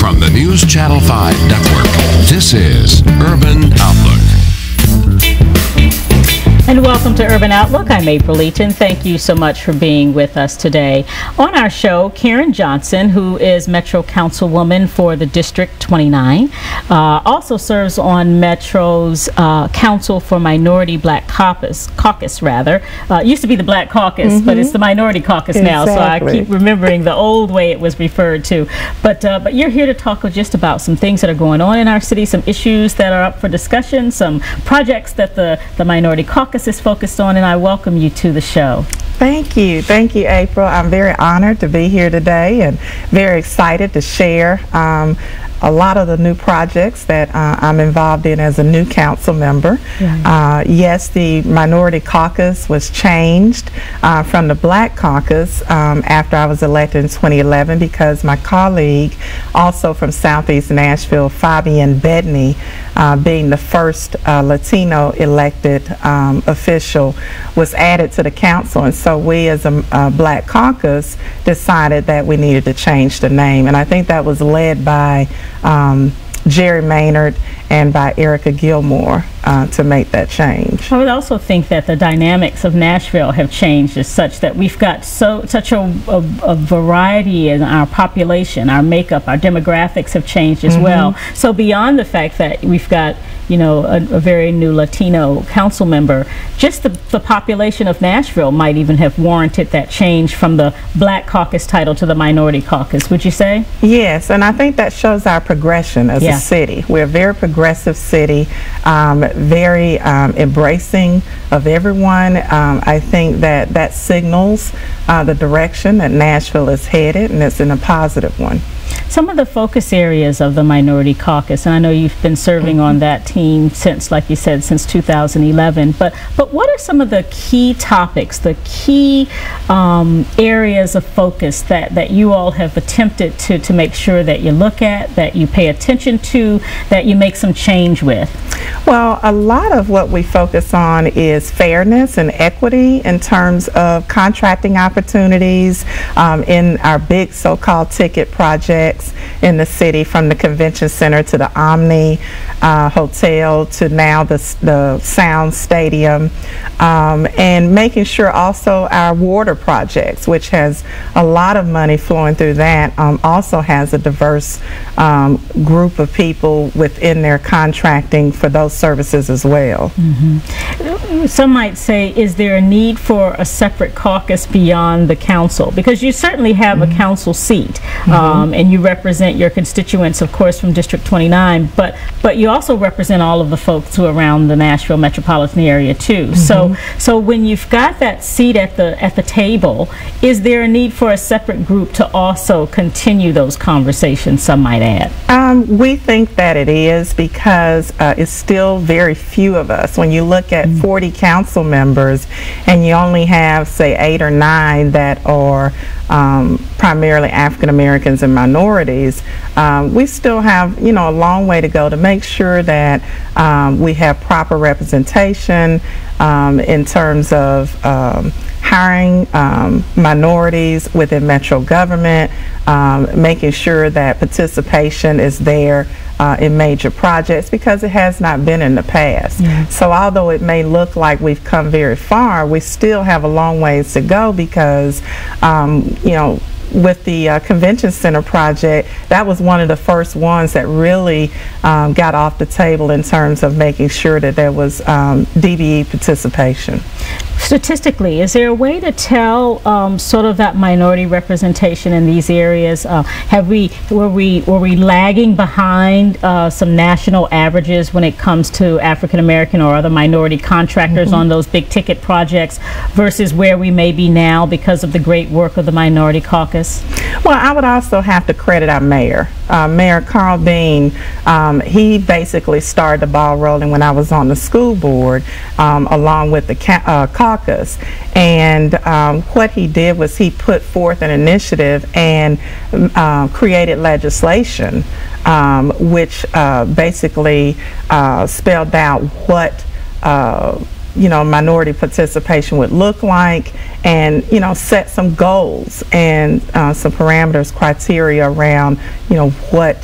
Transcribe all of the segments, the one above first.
From the News Channel 5 network, this is Urban Outlook. And welcome to Urban Outlook. I'm April Eaton. Thank you so much for being with us today. On our show, Karen Johnson, who is Metro Councilwoman for the District 29, also serves on Metro's Council for Minority Black Caucus. It used to be the Black Caucus, but it's the Minority Caucus now, so I keep remembering the old way it was referred to. But you're here to talk just about some things that are going on in our city, some issues that are up for discussion, some projects that the Minority Caucus is focused on, and I welcome you to the show. Thank you, April. I'm very honored to be here today and very excited to share a lot of the new projects that I'm involved in as a new council member. Yes, the Minority Caucus was changed from the Black Caucus after I was elected in 2011 because my colleague, also from Southeast Nashville, Fabian Bedney, being the first Latino elected official, was added to the council, and so we as a Black Caucus decided that we needed to change the name, and I think that was led by Jerry Maynard and by Erica Gilmore to make that change. I would also think that the dynamics of Nashville have changed as such that we've got such a variety in our population, our makeup, our demographics have changed as well. So beyond the fact that we've got, you know, a very new Latino council member, just the population of Nashville might even have warranted that change from the Black Caucus title to the Minority Caucus, would you say? Yes, and I think that shows our progression as a city. We're a very progressive city, very embracing of everyone. I think that signals the direction that Nashville is headed, and it's in a positive one. Some of the focus areas of the Minority Caucus, and I know you've been serving on that team since, like you said, since 2011, but what are some of the key topics, the key areas of focus that you all have attempted to make sure that you look at, that you pay attention to, that you make some change with? Well, a lot of what we focus on is fairness and equity in terms of contracting opportunities in our big so-called ticket projects in the city, from the convention center to the Omni Hotel to now the Sound Stadium, and making sure also our water projects, which has a lot of money flowing through that, also has a diverse group of people within their contracting for those services as well. Some might say, is there a need for a separate caucus beyond the council? Because you certainly have a council seat, and you represent your constituents, of course, from District 29, but you also represent all of the folks who are around the Nashville metropolitan area too. So when you've got that seat at the table, is there a need for a separate group to also continue those conversations, some might add? We think that it is, because it's still very few of us. When you look at 40 council members and you only have, say, 8 or 9 that are primarily African Americans and minorities, we still have, you know, a long way to go to make sure that we have proper representation in terms of hiring minorities within Metro government, making sure that participation is there in major projects, because it has not been in the past. So although it may look like we've come very far, we still have a long ways to go, because you know, with the convention center project, that was one of the first ones that really got off the table in terms of making sure that there was DBE participation. Statistically, is there a way to tell sort of that minority representation in these areas? Were we lagging behind some national averages when it comes to African American or other minority contractors on those big ticket projects versus where we may be now because of the great work of the Minority Caucus? Well, I would also have to credit our mayor. Mayor Carl Bean, he basically started the ball rolling when I was on the school board, along with the caucus, and what he did was he put forth an initiative and created legislation which basically spelled out what minority participation would look like, and set some goals and some parameters, criteria around what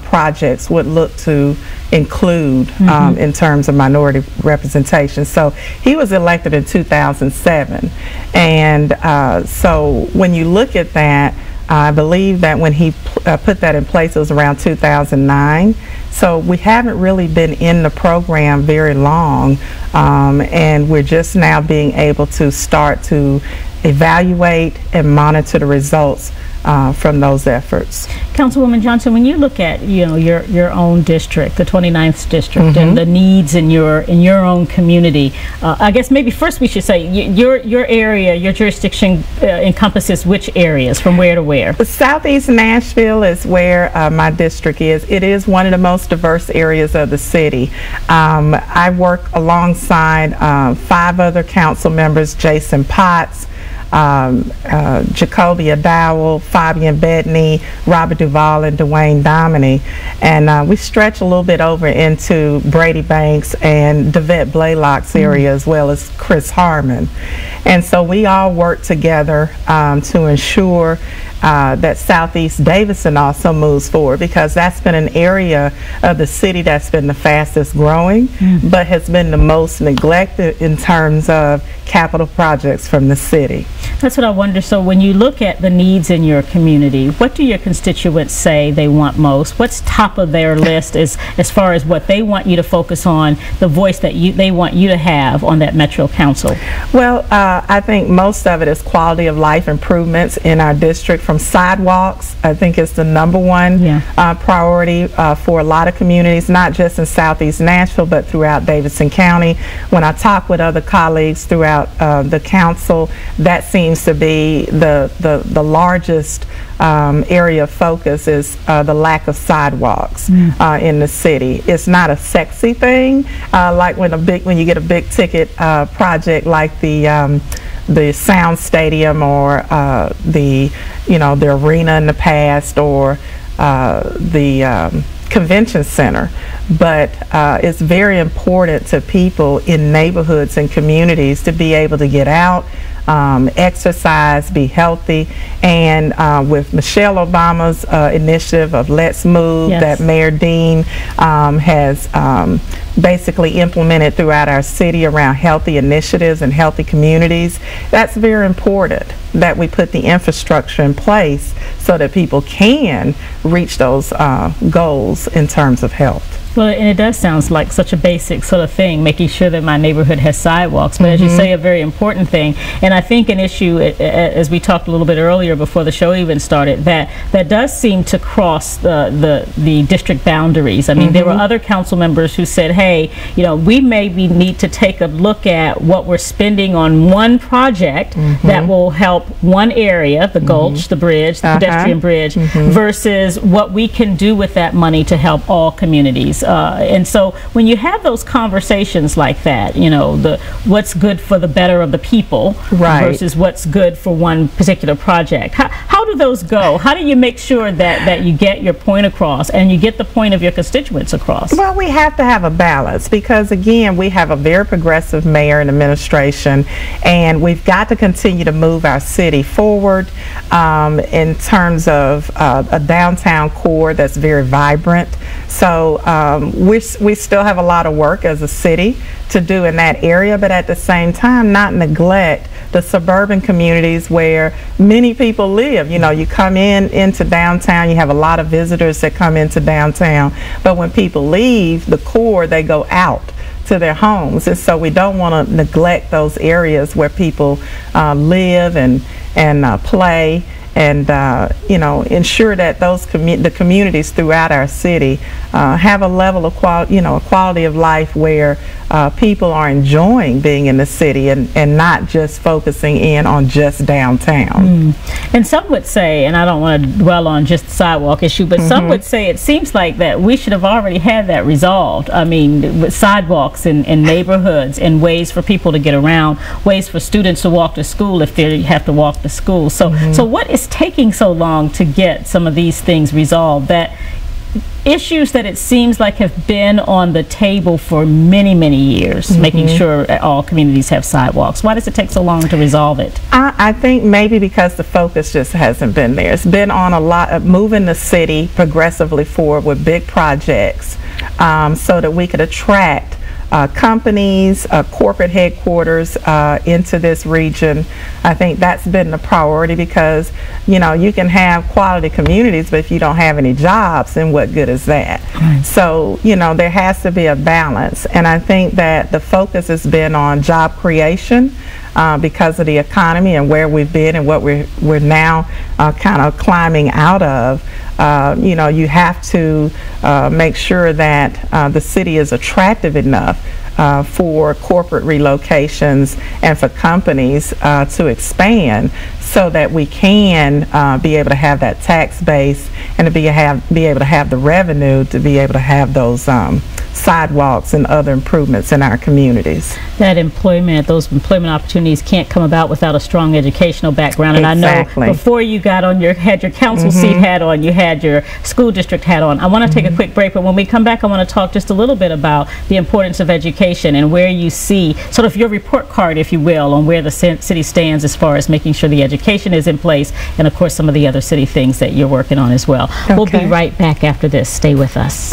projects would look to include in terms of minority representation. So he was elected in 2007, and so when you look at that, I believe that when he put that in place, it was around 2009. So we haven't really been in the program very long, and we're just now being able to start to evaluate and monitor the results from those efforts. Councilwoman Johnson, when you look at your own district, the 29th district, and the needs in your own community, I guess maybe first we should say your area, your jurisdiction encompasses which areas, from where to where? Southeast Nashville is where my district is. It is one of the most diverse areas of the city. I work alongside 5 other council members: Jason Potts, Jacobia Dowell, Fabian Bedney, Robert Duvall, and Dwayne Dominy. And we stretch a little bit over into Brady Banks and Devette Blaylock's area, as well as Chris Harmon. And so we all work together to ensure that Southeast Davidson also moves forward, because that's been an area of the city that's been the fastest growing, but has been the most neglected in terms of capital projects from the city. That's what I wonder. So when you look at the needs in your community, what do your constituents say they want most? What's top of their list as far as what they want you to focus on, the voice that they want you to have on that Metro Council? Well, I think most of it is quality of life improvements in our district. From sidewalks, I think it's the #1 priority for a lot of communities, not just in Southeast Nashville, but throughout Davidson County. When I talk with other colleagues throughout the council, that seems to be the largest area of focus, is the lack of sidewalks in the city. It's not a sexy thing, like when you get a big ticket project like the Sound Stadium, or the arena in the past, or the convention center, but it's very important to people in neighborhoods and communities to be able to get out, exercise, be healthy. And with Michelle Obama's initiative of Let's Move, that Mayor Dean has basically implemented throughout our city around healthy initiatives and healthy communities, that's very important that we put the infrastructure in place so that people can reach those goals in terms of health. Well, and it does sound like such a basic sort of thing, making sure that my neighborhood has sidewalks, but as you say, a very important thing. And I think an issue, as we talked a little bit earlier before the show even started, that does seem to cross the district boundaries. I mean, there were other council members who said, hey, we maybe need to take a look at what we're spending on one project that will help one area, the Gulch, the bridge, the pedestrian bridge, versus what we can do with that money to help all communities. And so when you have those conversations like that, what's good for the better of the people versus what's good for one particular project, how do those go? How do you make sure that you get your point across and you get the point of your constituents across? Well, we have to have a balance, because again, we have a very progressive mayor and administration, and we've got to continue to move our city forward in terms of a downtown core that's very vibrant. So we still have a lot of work as a city to do in that area, but at the same time not neglect the suburban communities where many people live. You come into downtown, you have a lot of visitors that come into downtown, but when people leave the core, they go out to their homes, and so we don't want to neglect those areas where people live and play, and ensure that the communities throughout our city have a level of quality of life where people are enjoying being in the city and not just focusing in on just downtown. And some would say, and I don't want to dwell on just the sidewalk issue, but some would say it seems like that we should have already had that resolved. I mean, with sidewalks in neighborhoods, and ways for people to get around, ways for students to walk to school if they have to walk to school. So what is taking so long to get some of these things resolved? That issues that it seems like have been on the table for many, many years, making sure all communities have sidewalks. Why does it take so long to resolve it? I think maybe because the focus just hasn't been there. It's been on a lot of moving the city progressively forward with big projects so that we could attract companies, corporate headquarters into this region. I think that's been the priority because, you know, you can have quality communities, but if you don't have any jobs, then what good is that? So, you know, there has to be a balance, and I think that the focus has been on job creation because of the economy and where we've been and what we're now kind of climbing out of. You know, you have to make sure that the city is attractive enough for corporate relocations and for companies to expand so that we can be able to have that tax base and to be able to have the revenue to be able to have those sidewalks and other improvements in our communities. That employment, those employment opportunities can't come about without a strong educational background. And Exactly. I know before you got on had your council seat hat on, you had your school district hat on. I want to take a quick break, but when we come back, I want to talk just a little bit about the importance of education and where you see sort of your report card, if you will, on where the city stands as far as making sure the education is in place, and of course some of the other city things that you're working on as well. Okay. We'll be right back after this. Stay with us.